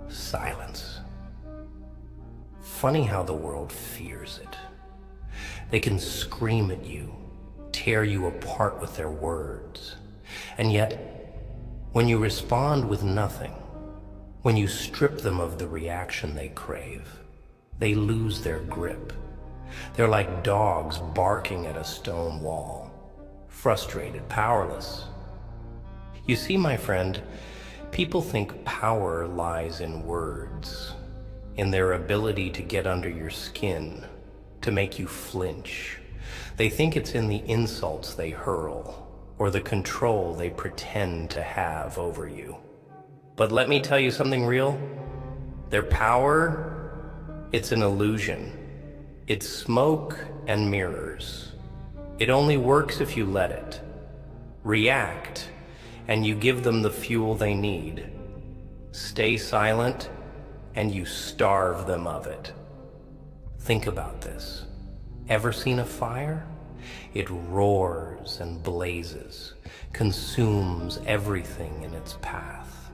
Silence. Funny how the world fears it. They can scream at you, tear you apart with their words. And yet, when you respond with nothing, when you strip them of the reaction they crave, they lose their grip. They're like dogs barking at a stone wall, frustrated, powerless. You see, my friend, people think power lies in words, in their ability to get under your skin, to make you flinch. They think it's in the insults they hurl, or the control they pretend to have over you. But let me tell you something real. Their power, it's an illusion. It's smoke and mirrors. It only works if you let it. React, and you give them the fuel they need. Stay silent, and you starve them of it. Think about this. Ever seen a fire? It roars and blazes, consumes everything in its path.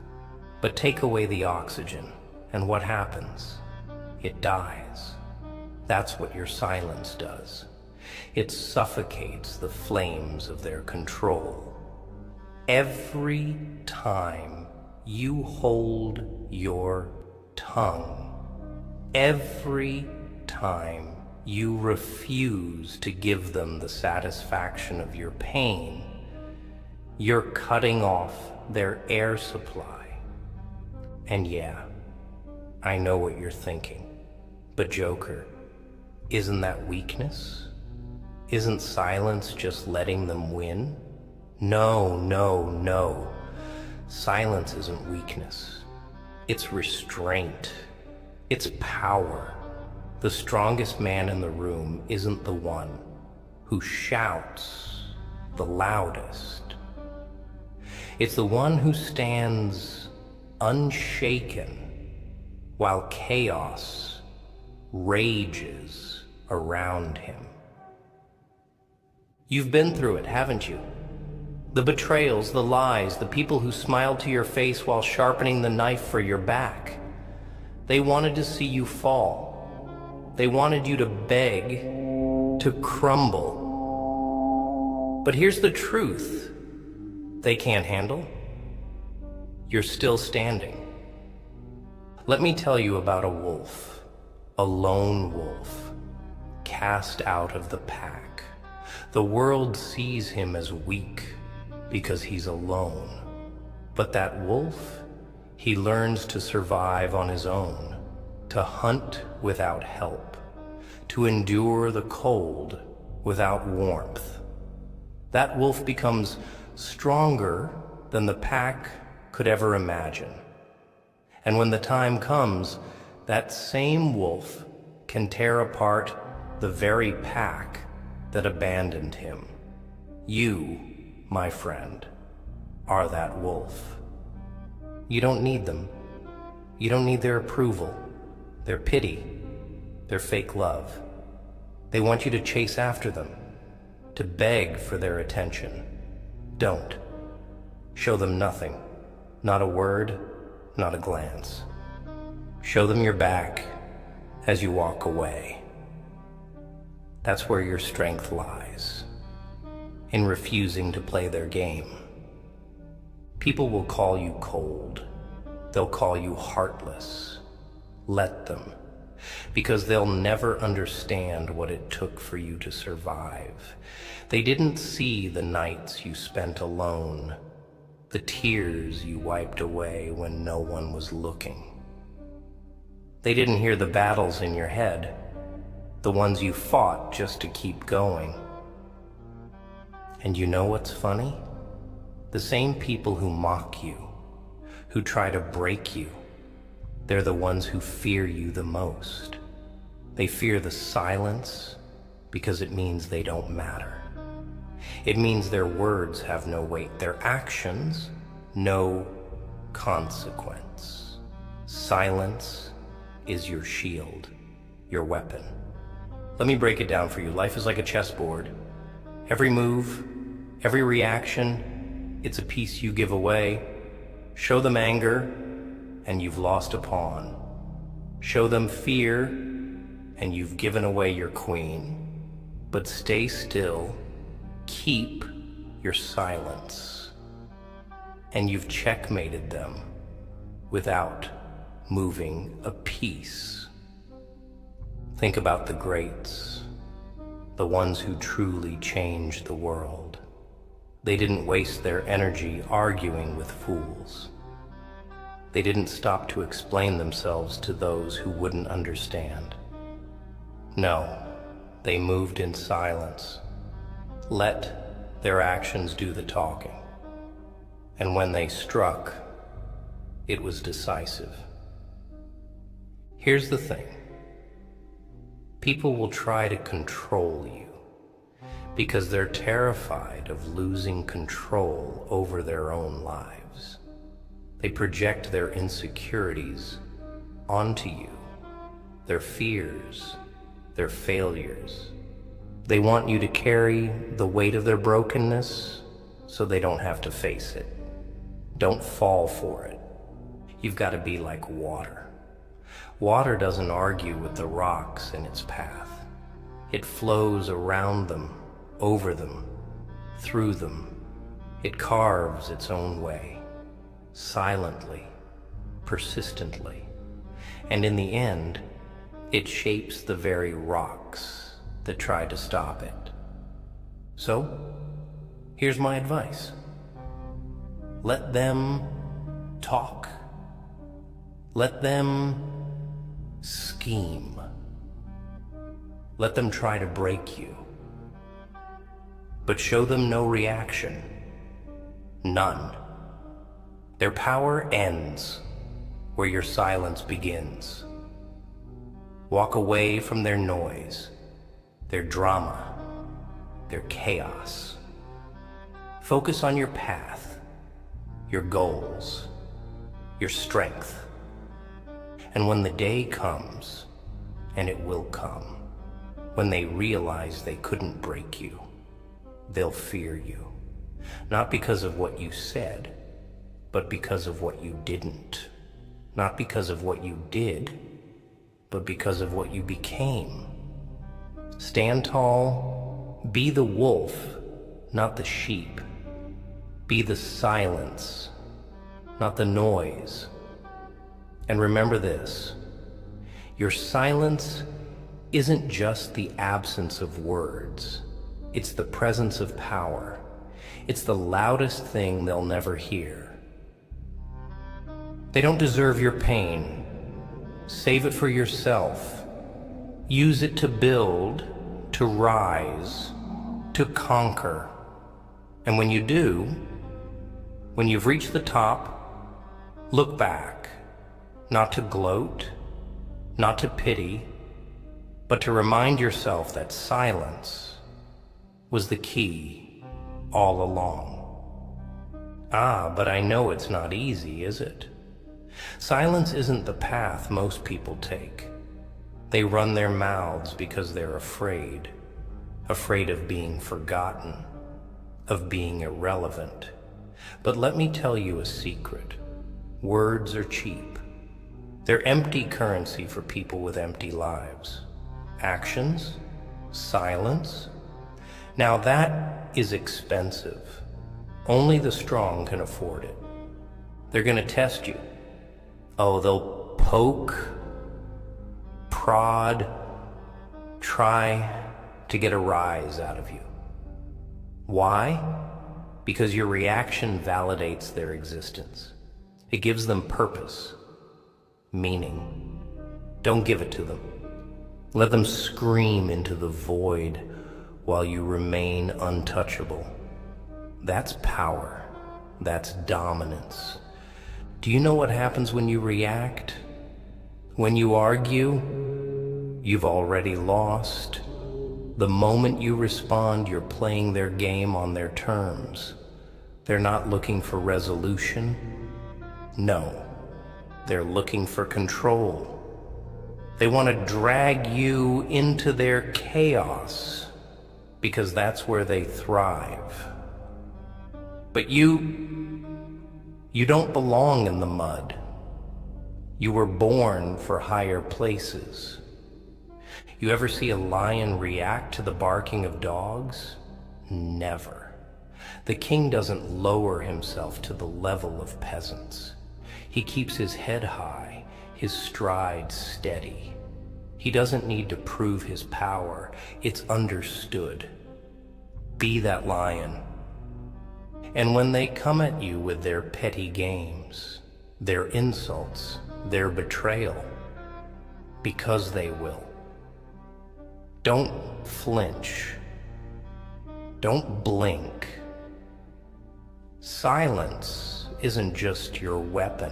But take away the oxygen, and what happens? It dies. That's what your silence does. It suffocates the flames of their control. Every time you hold your tongue, every time you refuse to give them the satisfaction of your pain, you're cutting off their air supply. And yeah, I know what you're thinking, but Joker, isn't that weakness? Isn't silence just letting them win? No, no, no. Silence isn't weakness. It's restraint. It's power. The strongest man in the room isn't the one who shouts the loudest. It's the one who stands unshaken while chaos rages around him. You've been through it, haven't you? The betrayals, the lies, the people who smiled to your face while sharpening the knife for your back. They wanted to see you fall. They wanted you to beg, to crumble. But here's the truth. They can't handle. You're still standing. Let me tell you about a wolf, a lone wolf, cast out of the pack. The world sees him as weak because he's alone. But that wolf, he learns to survive on his own, to hunt without help, to endure the cold without warmth. That wolf becomes stronger than the pack could ever imagine. And when the time comes, that same wolf can tear apart the very pack that abandoned him. You, my friend, are that wolf. You don't need them. You don't need their approval, their pity, their fake love. They want you to chase after them, to beg for their attention. Don't. Show them nothing, not a word, not a glance. Show them your back as you walk away. That's where your strength lies, in refusing to play their game. People will call you cold. They'll call you heartless. Let them, because they'll never understand what it took for you to survive. They didn't see the nights you spent alone, the tears you wiped away when no one was looking. They didn't hear the battles in your head, the ones you fought just to keep going. And you know what's funny? The same people who mock you, who try to break you, they're the ones who fear you the most. They fear the silence because it means they don't matter. It means their words have no weight, their actions, no consequence. Silence is your shield, your weapon. Let me break it down for you. Life is like a chessboard. Every move, every reaction, it's a piece you give away. Show them anger, and you've lost a pawn. Show them fear, and you've given away your queen. But stay still, keep your silence, and you've checkmated them without moving a piece. Think about the greats, the ones who truly changed the world. They didn't waste their energy arguing with fools. They didn't stop to explain themselves to those who wouldn't understand. No, they moved in silence. Let their actions do the talking. And when they struck, it was decisive. Here's the thing. People will try to control you because they're terrified of losing control over their own lives. They project their insecurities onto you, their fears, their failures. They want you to carry the weight of their brokenness so they don't have to face it. Don't fall for it. You've got to be like water. Water doesn't argue with the rocks in its path. It flows around them, over them, through them. It carves its own way, silently, persistently. And in the end, it shapes the very rocks that try to stop it. So, here's my advice. Let them talk. Let them scheme. Let them try to break you. But show them no reaction. None. Their power ends where your silence begins. Walk away from their noise, their drama, their chaos. Focus on your path, your goals, your strength. And when the day comes, and it will come, when they realize they couldn't break you, they'll fear you. Not because of what you said, but because of what you didn't. Not because of what you did, but because of what you became. Stand tall, be the wolf, not the sheep. Be the silence, not the noise. And remember this, your silence isn't just the absence of words. It's the presence of power. It's the loudest thing they'll never hear. They don't deserve your pain. Save it for yourself. Use it to build, to rise, to conquer. And when you do, when you've reached the top, look back. Not to gloat, not to pity, but to remind yourself that silence was the key all along. But I know it's not easy, is it? Silence isn't the path most people take. They run their mouths because they're afraid of being forgotten, of being irrelevant. But let me tell you a secret. Words are cheap. They're empty currency for people with empty lives. Actions, silence. Now that is expensive. Only the strong can afford it. They're going to test you. They'll poke, prod, try to get a rise out of you. Why? Because your reaction validates their existence. It gives them purpose. Meaning. Don't give it to them. Let them scream into the void while you remain untouchable. That's power. That's dominance. Do you know what happens when you react? When you argue, you've already lost. The moment you respond, you're playing their game on their terms. They're not looking for resolution. No. They're looking for control. They want to drag you into their chaos because that's where they thrive. But you don't belong in the mud. You were born for higher places. You ever see a lion react to the barking of dogs? Never. The king doesn't lower himself to the level of peasants. He keeps his head high, his stride steady. He doesn't need to prove his power. It's understood. Be that lion. And when they come at you with their petty games, their insults, their betrayal, because they will, don't flinch. Don't blink. Silence isn't just your weapon.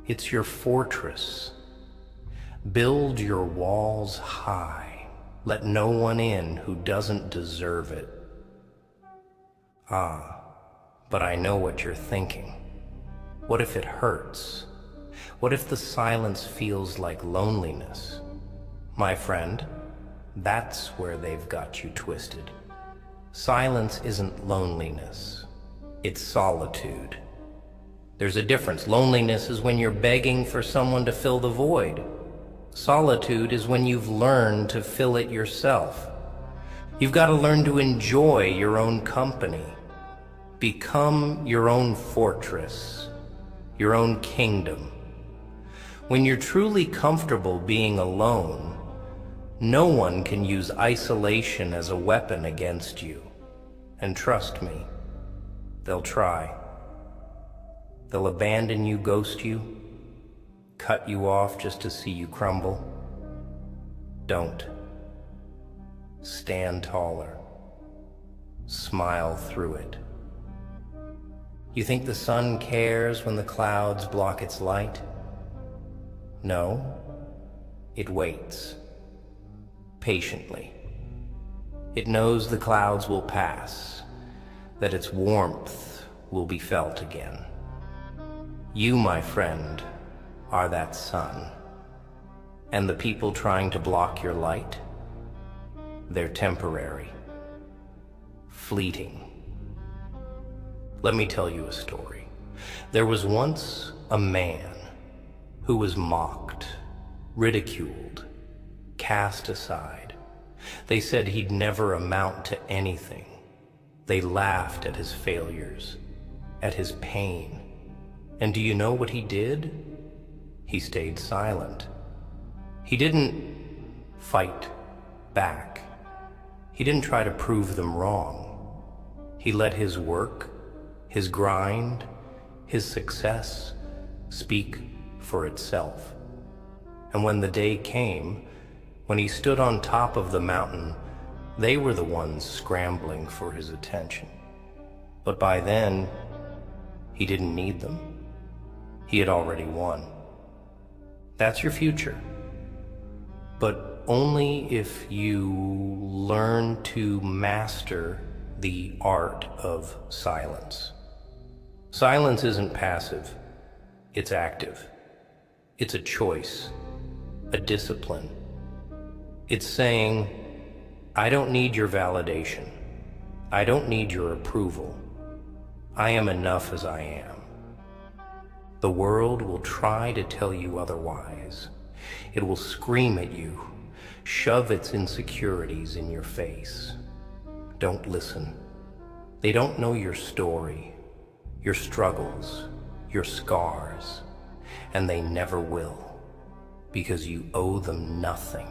It's your fortress. Build your walls high. Let no one in who doesn't deserve it. Ah, but I know what you're thinking. What if it hurts? What if the silence feels like loneliness? My friend, that's where they've got you twisted. Silence isn't loneliness. It's solitude. There's a difference. Loneliness is when you're begging for someone to fill the void. Solitude is when you've learned to fill it yourself. You've got to learn to enjoy your own company. Become your own fortress, your own kingdom. When you're truly comfortable being alone, no one can use isolation as a weapon against you. And trust me, they'll try. They'll abandon you, ghost you, cut you off just to see you crumble. Don't. Stand taller. Smile through it. You think the sun cares when the clouds block its light? No, it waits. Patiently. It knows the clouds will pass, that its warmth will be felt again. You, my friend, are that sun. And the people trying to block your light, they're temporary, fleeting. Let me tell you a story. There was once a man who was mocked, ridiculed, cast aside. They said he'd never amount to anything. They laughed at his failures, at his pain. And do you know what he did? He stayed silent. He didn't fight back. He didn't try to prove them wrong. He let his work, his grind, his success speak for itself. And when the day came, when he stood on top of the mountain, they were the ones scrambling for his attention. But by then, he didn't need them. He had already won. That's your future. But only if you learn to master the art of silence. Silence isn't passive, it's active. It's a choice, a discipline. It's saying, I don't need your validation. I don't need your approval. I am enough as I am. The world will try to tell you otherwise. It will scream at you, shove its insecurities in your face. Don't listen. They don't know your story, your struggles, your scars, and they never will, because you owe them nothing.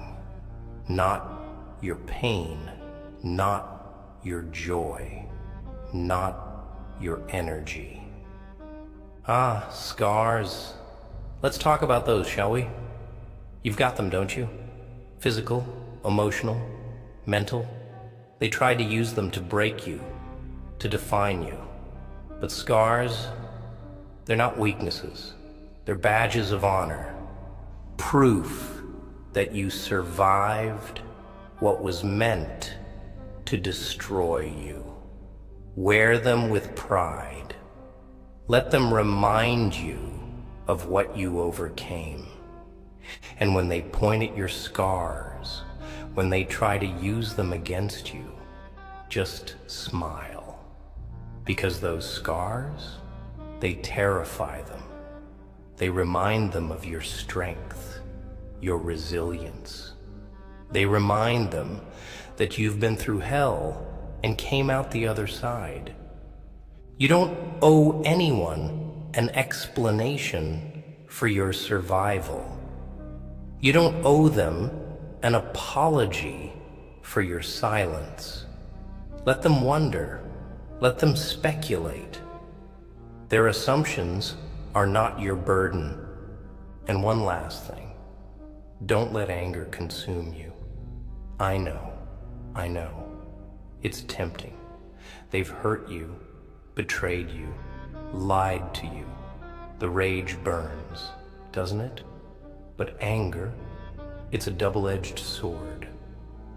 Not your pain, not your joy, not your energy. Ah, scars. Let's talk about those, shall we? You've got them, don't you? Physical, emotional, mental. They tried to use them to break you, to define you. But scars, they're not weaknesses. They're badges of honor. Proof that you survived what was meant to destroy you. Wear them with pride. Let them remind you of what you overcame. And when they point at your scars, when they try to use them against you, just smile. Because those scars, they terrify them. They remind them of your strength, your resilience. They remind them that you've been through hell and came out the other side. You don't owe anyone an explanation for your survival. You don't owe them an apology for your silence. Let them wonder. Let them speculate. Their assumptions are not your burden. And one last thing. Don't let anger consume you. I know. It's tempting. They've hurt you, betrayed you, lied to you. The rage burns, doesn't it? But anger, it's a double-edged sword.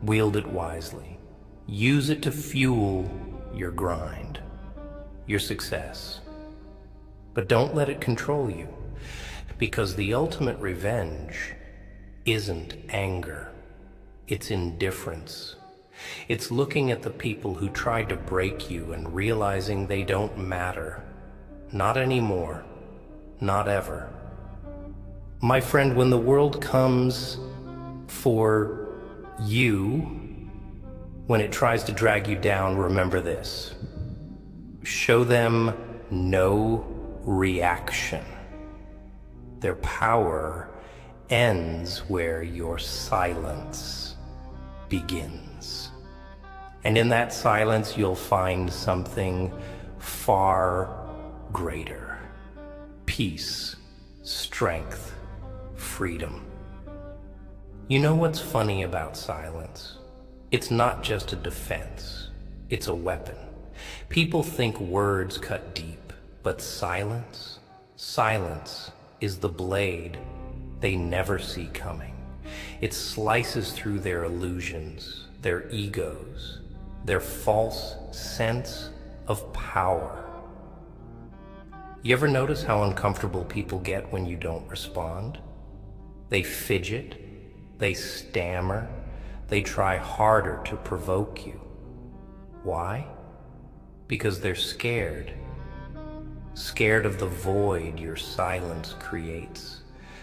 Wield it wisely. Use it to fuel your grind, your success. But don't let it control you, because the ultimate revenge isn't anger. It's indifference. It's looking at the people who tried to break you and realizing they don't matter. Not anymore. Not ever. My friend, when the world comes for you, when it tries to drag you down, remember this. Show them no reaction. Their power ends where your silence begins. And in that silence, you'll find something far greater. Peace, strength, freedom. You know what's funny about silence? It's not just a defense. It's a weapon. People think words cut deep, but silence is the blade they never see coming. It slices through their illusions, their egos, their false sense of power. You ever notice how uncomfortable people get when you don't respond? They fidget, they stammer, they try harder to provoke you. Why? Because they're scared. Scared of the void your silence creates.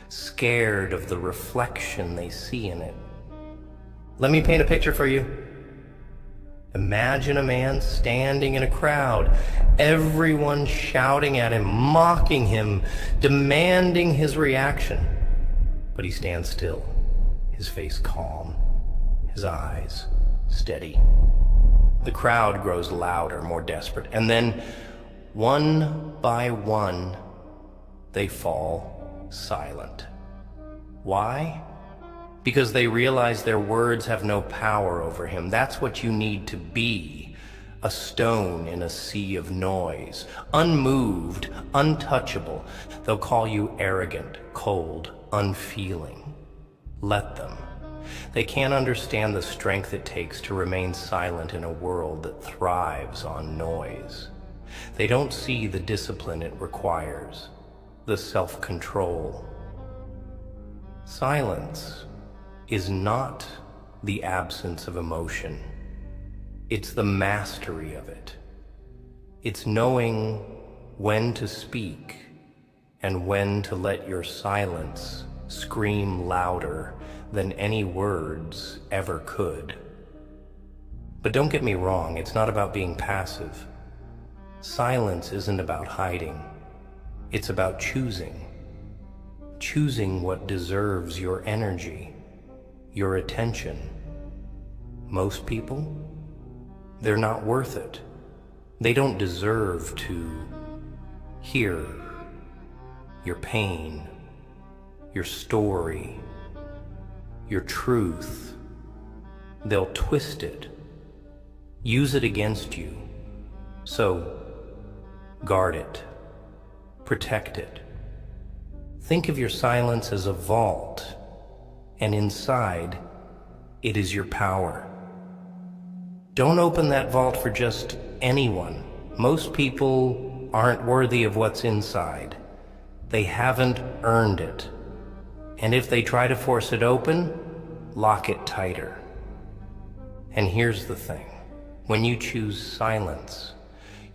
Scared of the reflection they see in it. Let me paint a picture for you. Imagine a man standing in a crowd, everyone shouting at him, mocking him, demanding his reaction. But he stands still, his face calm, his eyes steady. The crowd grows louder, more desperate, and then one by one, they fall silent. Why? Because they realize their words have no power over him. That's what you need to be. A stone in a sea of noise. Unmoved, untouchable. They'll call you arrogant, cold, unfeeling. Let them. They can't understand the strength it takes to remain silent in a world that thrives on noise. They don't see the discipline it requires, the self-control. Silence is not the absence of emotion. It's the mastery of it. It's knowing when to speak and when to let your silence scream louder than any words ever could. But don't get me wrong, it's not about being passive. Silence isn't about hiding. It's about choosing. Choosing what deserves your energy, your attention. Most people, they're not worth it. They don't deserve to hear your pain, your story, your truth. They'll twist it, use it against you. So, guard it, protect it. Think of your silence as a vault, and inside, it is your power. Don't open that vault for just anyone. Most people aren't worthy of what's inside. They haven't earned it. And if they try to force it open, lock it tighter. And here's the thing. When you choose silence,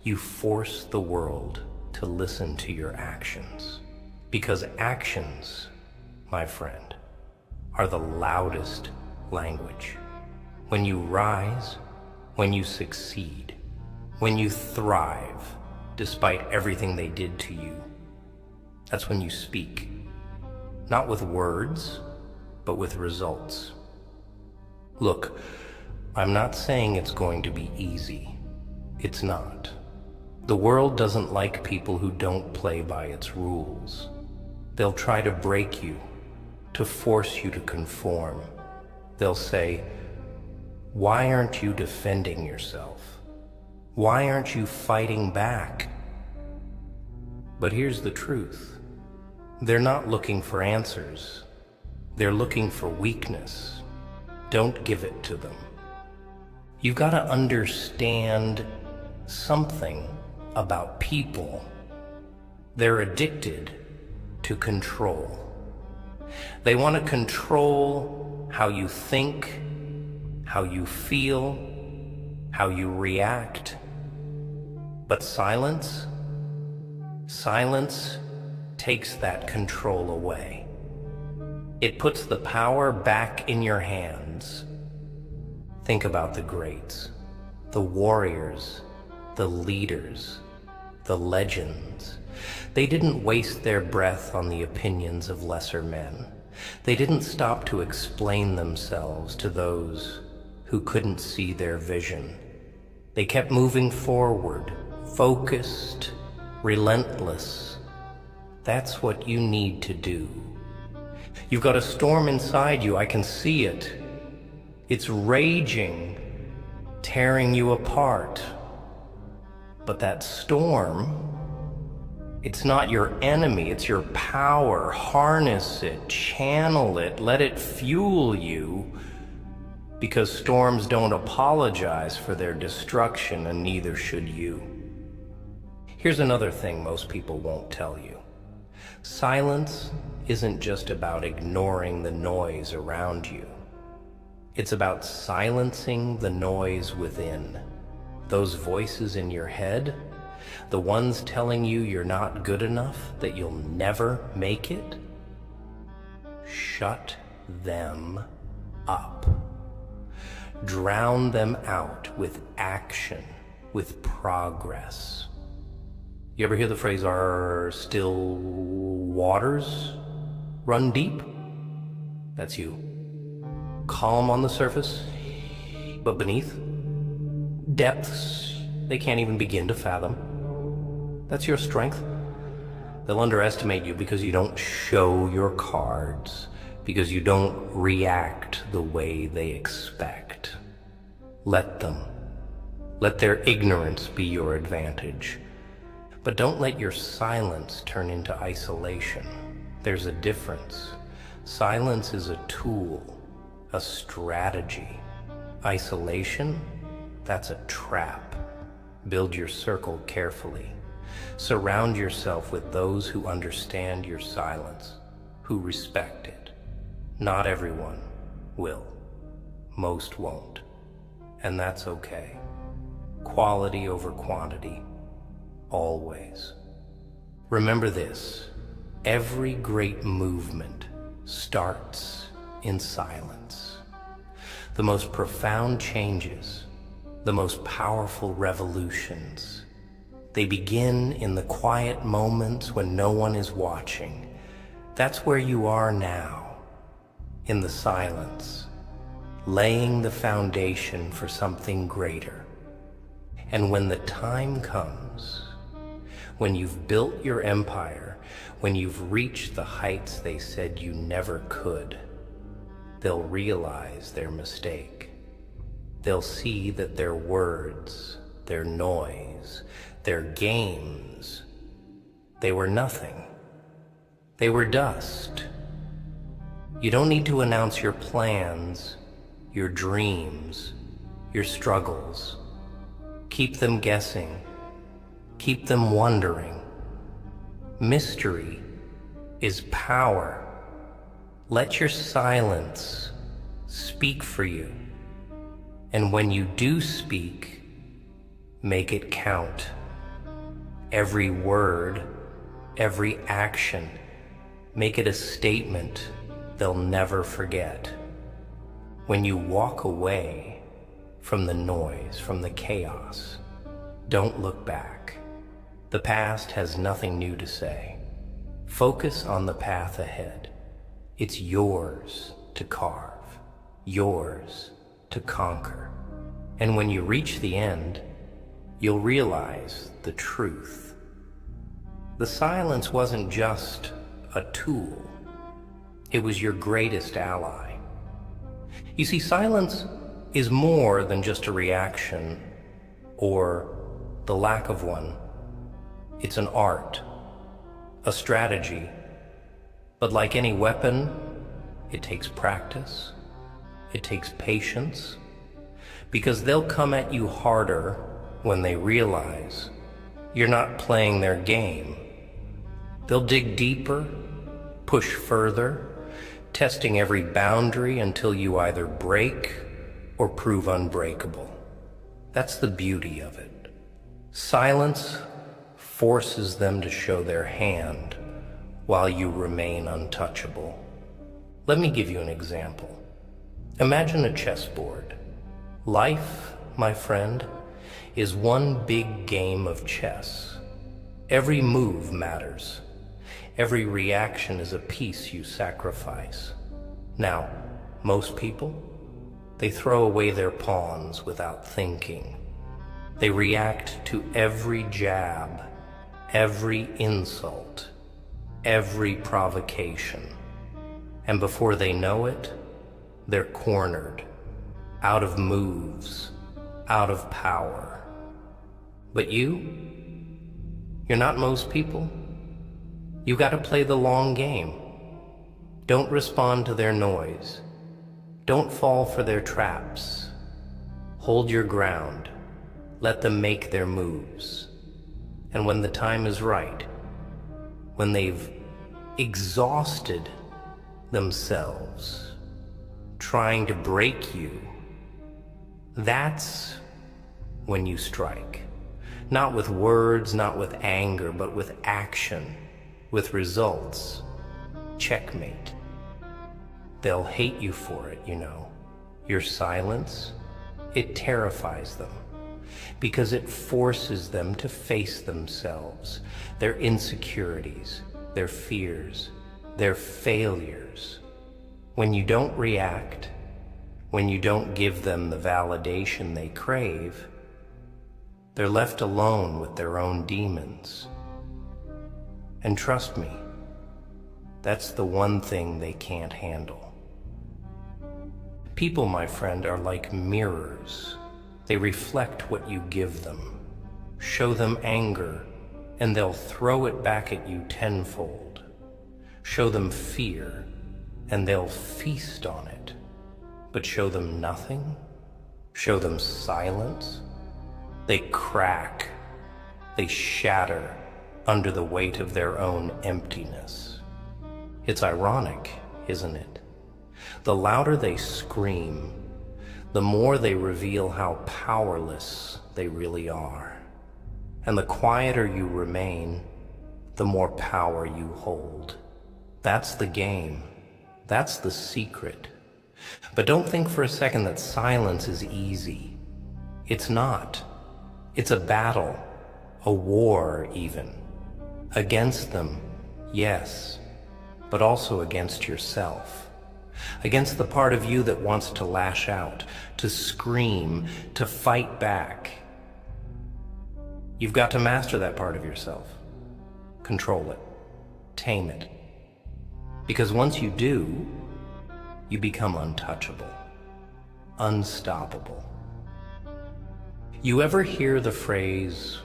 you force the world to listen to your actions. Because actions, my friend, are the loudest language. When you rise, when you succeed, when you thrive, despite everything they did to you, that's when you speak. Not with words, but with results. Look, I'm not saying it's going to be easy. It's not. The world doesn't like people who don't play by its rules. They'll try to break you, to force you to conform. They'll say, "Why aren't you defending yourself? Why aren't you fighting back?" But here's the truth. They're not looking for answers. They're looking for weakness. Don't give it to them. You've got to understand something about people. They're addicted to control. They want to control how you think, how you feel, how you react. But silence takes that control away. It puts the power back in your hands. Think about the greats, the warriors, the leaders, the legends. They didn't waste their breath on the opinions of lesser men. They didn't stop to explain themselves to those who couldn't see their vision. They kept moving forward, focused, relentless. That's what you need to do. You've got a storm inside you, I can see it. It's raging, tearing you apart. But that storm, it's not your enemy, it's your power. Harness it, channel it, let it fuel you, because storms don't apologize for their destruction, and neither should you. Here's another thing most people won't tell you. Silence isn't just about ignoring the noise around you. It's about silencing the noise within. Those voices in your head, the ones telling you you're not good enough, that you'll never make it, shut them up. Drown them out with action, with progress. You ever hear the phrase, "Are still waters run deep"? That's you. Calm on the surface, but beneath, depths they can't even begin to fathom. That's your strength. They'll underestimate you because you don't show your cards, because you don't react the way they expect. Let them. Let their ignorance be your advantage. But don't let your silence turn into isolation. There's a difference. Silence is a tool, a strategy. Isolation, that's a trap. Build your circle carefully. Surround yourself with those who understand your silence, who respect it. Not everyone will. Most won't. And that's okay. Quality over quantity. Always. Remember this, every great movement starts in silence. The most profound changes, the most powerful revolutions, they begin in the quiet moments when no one is watching. That's where you are now, in the silence, laying the foundation for something greater. And when the time comes, when you've built your empire, when you've reached the heights they said you never could, they'll realize their mistake. They'll see that their words, their noise, their games, they were nothing. They were dust. You don't need to announce your plans, your dreams, your struggles. Keep them guessing. Keep them wondering. Mystery is power. Let your silence speak for you. And when you do speak, make it count. Every word, every action, Make it a statement they'll never forget. When you walk away from the noise, from the chaos, don't look back. The past has nothing new to say. Focus on the path ahead. It's yours to carve, yours to conquer. And when you reach the end, you'll realize the truth. The silence wasn't just a tool. It was your greatest ally. You see, silence is more than just a reaction or the lack of one. It's an art, a strategy. But like any weapon, it takes practice, it takes patience, because they'll come at you harder when they realize you're not playing their game. They'll dig deeper, push further, testing every boundary until you either break or prove unbreakable. That's the beauty of it. Silence forces them to show their hand while you remain untouchable. Let me give you an example. Imagine a chessboard. Life, my friend, is one big game of chess. Every move matters. Every reaction is a piece you sacrifice. Now, most people, they throw away their pawns without thinking. They react to every jab, every insult, every provocation. And before they know it, they're cornered, out of moves, out of power. But you're not most people. You gotta play the long game. Don't respond to their noise. Don't fall for their traps. Hold your ground. Let them make their moves. And when the time is right, when they've exhausted themselves trying to break you, that's when you strike. Not with words, not with anger, but with action, with results. Checkmate. They'll hate you for it, you know. Your silence, it terrifies them because it forces them to face themselves, their insecurities, their fears, their failures. When you don't react, when you don't give them the validation they crave, they're left alone with their own demons. And trust me, that's the one thing they can't handle. People, my friend, are like mirrors. They reflect what you give them. Show them anger, and they'll throw it back at you tenfold. Show them fear, and they'll feast on it. But show them nothing, show them silence, they crack, they shatter under the weight of their own emptiness. It's ironic, isn't it? The louder they scream, the more they reveal how powerless they really are. And the quieter you remain, the more power you hold. That's the game. That's the secret. But don't think for a second that silence is easy. It's not. It's a battle, a war even. Against them, yes, but also against yourself. Against the part of you that wants to lash out, to scream, to fight back. You've got to master that part of yourself. Control it. Tame it. Because once you do, you become untouchable, unstoppable. You ever hear the phrase,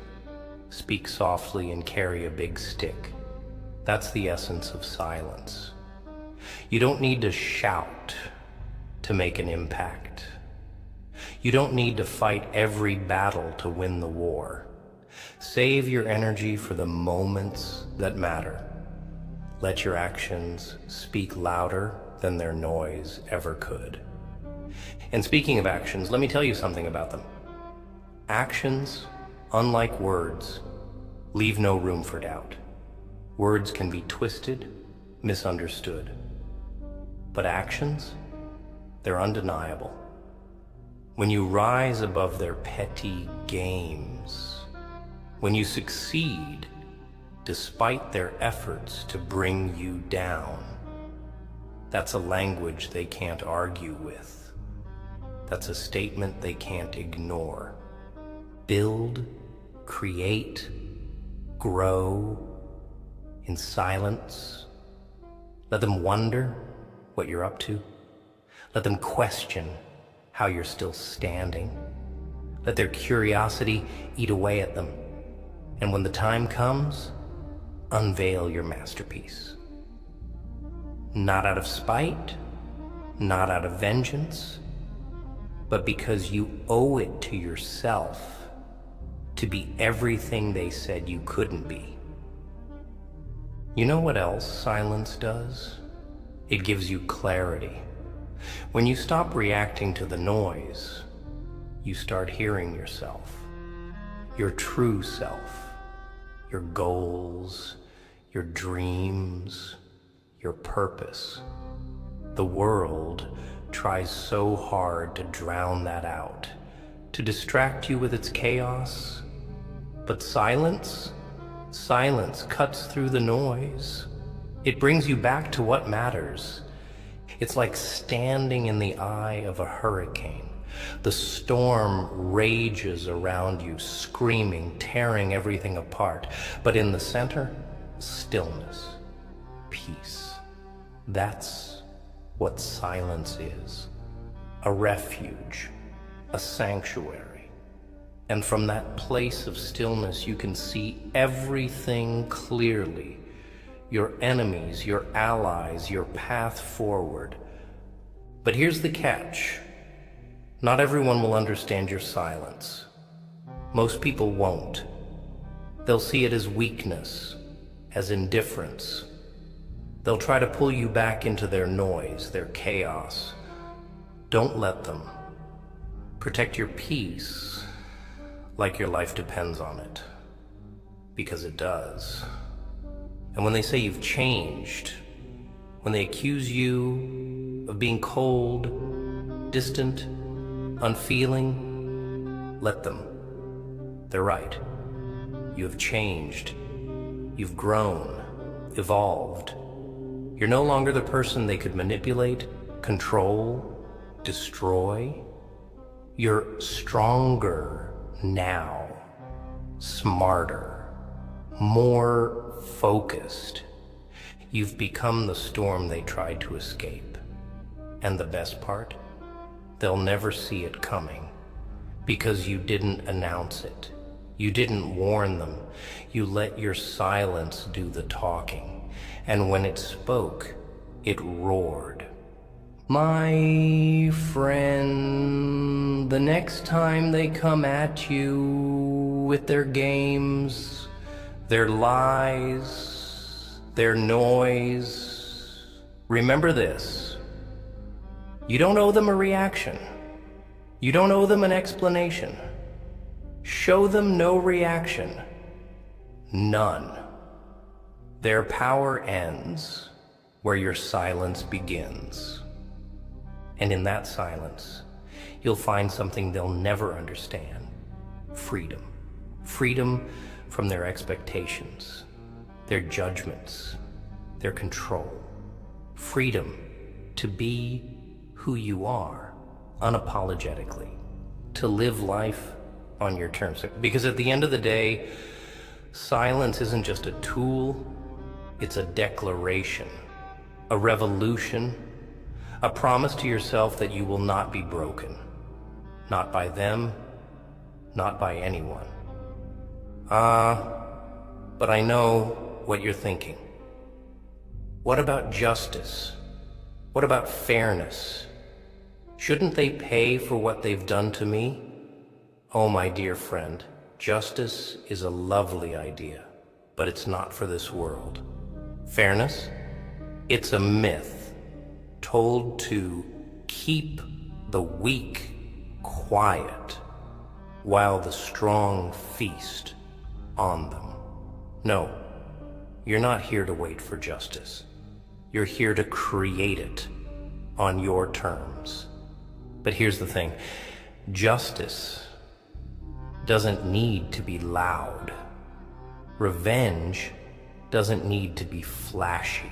speak softly and carry a big stick? That's the essence of silence. You don't need to shout to make an impact. You don't need to fight every battle to win the war. Save your energy for the moments that matter. Let your actions speak louder than their noise ever could. And speaking of actions, let me tell you something about them. Actions, unlike words, leave no room for doubt. Words can be twisted, misunderstood. But actions, they're undeniable. When you rise above their petty games, when you succeed despite their efforts to bring you down, that's a language they can't argue with. That's a statement they can't ignore. Build, create, grow in silence. Let them wonder what you're up to. Let them question how you're still standing. Let their curiosity eat away at them. And when the time comes, unveil your masterpiece. Not out of spite, not out of vengeance, but because you owe it to yourself to be everything they said you couldn't be. You know what else silence does? It gives you clarity. When you stop reacting to the noise, you start hearing yourself, your true self, your goals, your dreams, your purpose. The world tries so hard to drown that out, to distract you with its chaos. But silence cuts through the noise. It brings you back to what matters. It's like standing in the eye of a hurricane. The storm rages around you, screaming, tearing everything apart. But in the center, stillness, peace. That's what silence is. A refuge, a sanctuary. And from that place of stillness, you can see everything clearly. Your enemies, your allies, your path forward. But here's the catch. Not everyone will understand your silence. Most people won't. They'll see it as weakness, as indifference. They'll try to pull you back into their noise, their chaos. Don't let them. Protect your peace like your life depends on it. Because it does. And when they say you've changed, when they accuse you of being cold, distant, unfeeling, let them. They're right. You have changed. You've grown, evolved. You're no longer the person they could manipulate, control, destroy. You're stronger now, smarter, more focused. You've become the storm they tried to escape. And the best part? They'll never see it coming because you didn't announce it. You didn't warn them. You let your silence do the talking. And when it spoke, it roared. My friend, the next time they come at you with their games, their lies, their noise, remember this. You don't owe them a reaction. You don't owe them an explanation. Show them no reaction. None. Their power ends where your silence begins. And in that silence, you'll find something they'll never understand. Freedom. Freedom from their expectations, their judgments, their control. Freedom to be who you are, unapologetically. To live life on your terms. Because at the end of the day, silence isn't just a tool, it's a declaration, a revolution, a promise to yourself that you will not be broken. Not by them, not by anyone. But I know what you're thinking. What about justice? What about fairness? Shouldn't they pay for what they've done to me? Oh, my dear friend, justice is a lovely idea, but it's not for this world. Fairness? It's a myth told to keep the weak quiet while the strong feast on them. No, you're not here to wait for justice. You're here to create it on your terms. But here's the thing. Justice doesn't need to be loud. Revenge doesn't need to be flashy.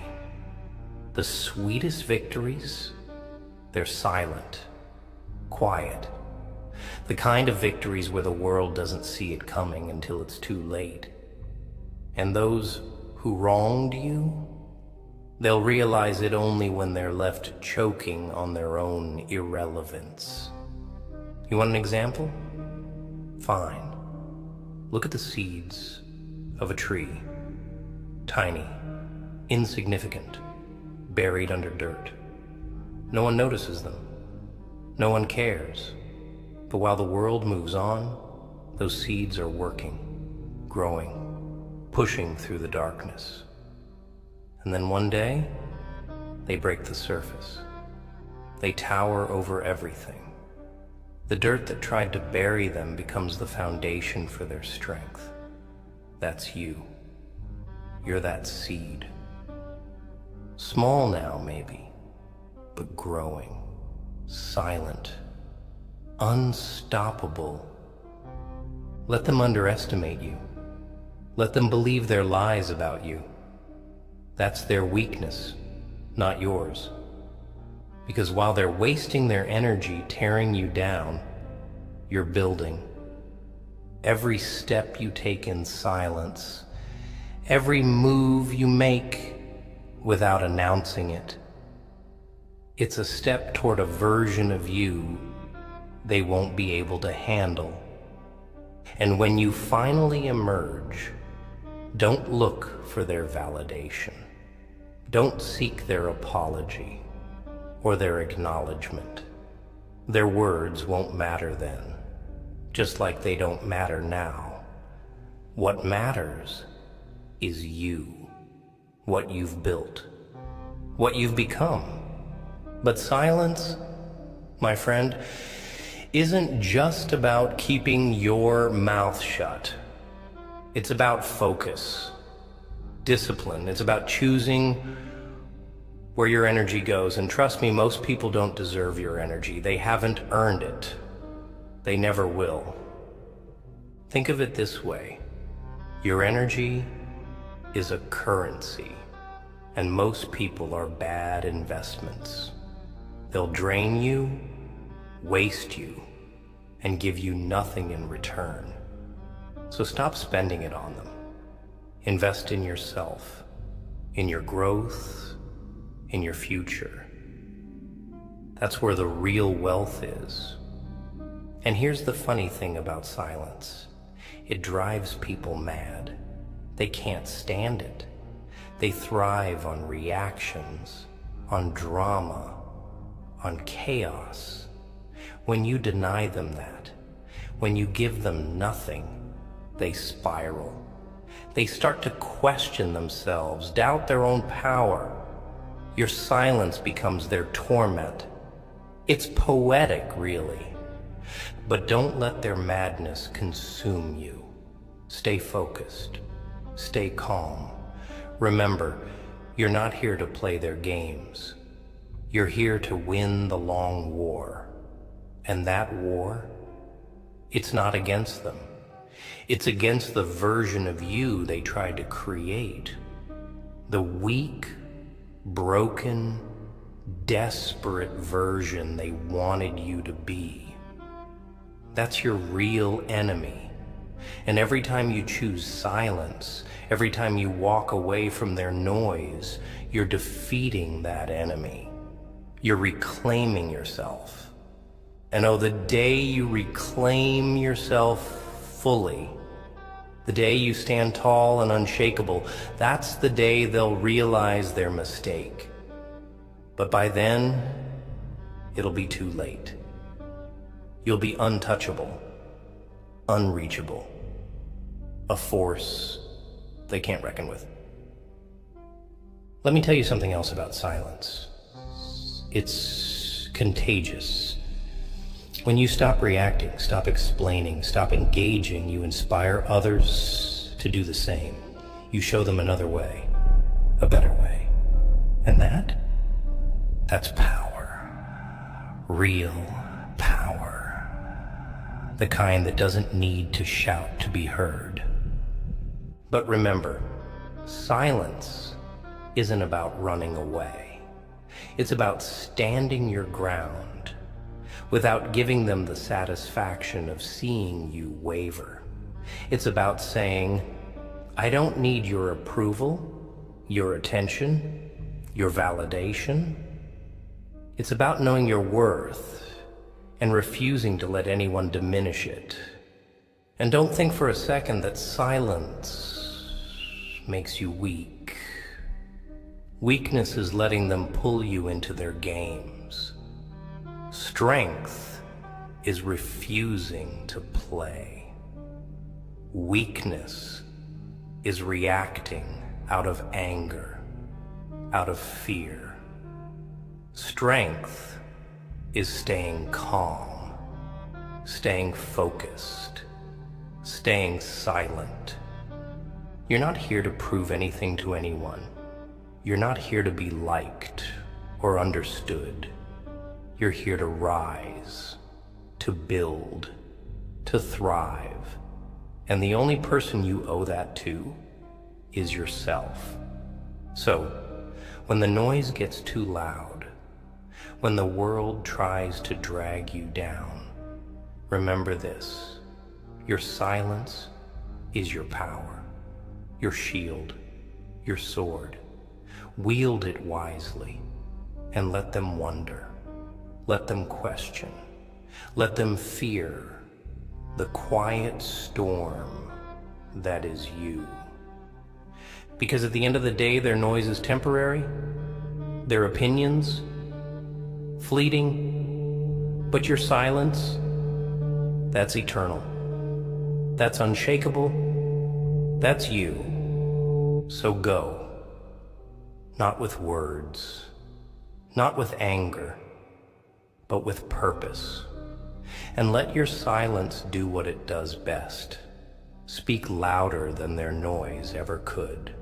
The sweetest victories, they're silent, quiet. The kind of victories where the world doesn't see it coming until it's too late. And those who wronged you, they'll realize it only when they're left choking on their own irrelevance. You want an example? Fine. Look at the seeds of a tree. Tiny, insignificant, buried under dirt. No one notices them. No one cares. But while the world moves on, those seeds are working, growing, pushing through the darkness. And then one day, they break the surface. They tower over everything. The dirt that tried to bury them becomes the foundation for their strength. That's you. You're that seed. Small now, maybe, but growing, silent, unstoppable. Let them underestimate you. Let them believe their lies about you. That's their weakness, not yours. Because while they're wasting their energy tearing you down, you're building. Every step you take in silence, every move you make without announcing it, it's a step toward a version of you they won't be able to handle. And when you finally emerge, don't look for their validation. Don't seek their apology or their acknowledgement. Their words won't matter then, just like they don't matter now. What matters is you, what you've built, what you've become. But silence, my friend, isn't just about keeping your mouth shut. It's about focus, discipline. It's about choosing where your energy goes. And trust me, most people don't deserve your energy. They haven't earned it. They never will. Think of it this way. Your energy is a currency, and most people are bad investments. They'll drain you, waste you, and give you nothing in return. So stop spending it on them. Invest in yourself, in your growth, in your future. That's where the real wealth is. And here's the funny thing about silence. It drives people mad. They can't stand it. They thrive on reactions, on drama, on chaos. When you deny them that, when you give them nothing, they spiral. They start to question themselves, doubt their own power. Your silence becomes their torment. It's poetic, really. But don't let their madness consume you. Stay focused. Stay calm. Remember, you're not here to play their games. You're here to win the long war. And that war, it's not against them. It's against the version of you they tried to create. The weak, broken, desperate version they wanted you to be. That's your real enemy. And every time you choose silence, every time you walk away from their noise, you're defeating that enemy. You're reclaiming yourself. And oh, the day you reclaim yourself fully, the day you stand tall and unshakable, that's the day they'll realize their mistake. But by then, it'll be too late. You'll be untouchable, unreachable, a force they can't reckon with. Let me tell you something else about silence. It's contagious. When you stop reacting, stop explaining, stop engaging, you inspire others to do the same. You show them another way, a better way, And that's power. Real power. The kind that doesn't need to shout to be heard. But remember, silence isn't about running away. It's about standing your ground without giving them the satisfaction of seeing you waver. It's about saying, I don't need your approval, your attention, your validation. It's about knowing your worth and refusing to let anyone diminish it. And don't think for a second that silence makes you weak. Weakness is letting them pull you into their games. Strength is refusing to play. Weakness is reacting out of anger, out of fear. Strength is staying calm, staying focused, staying silent. You're not here to prove anything to anyone. You're not here to be liked or understood. You're here to rise, to build, to thrive. And the only person you owe that to is yourself. So, when the noise gets too loud, when the world tries to drag you down, remember this: your silence is your power, your shield, your sword. Wield it wisely and let them wonder, let them question, let them fear the quiet storm that is you. Because at the end of the day, their noise is temporary, their opinions fleeting, but your silence, that's eternal. That's unshakable. That's you. So go. Not with words, not with anger, but with purpose. And let your silence do what it does best. Speak louder than their noise ever could.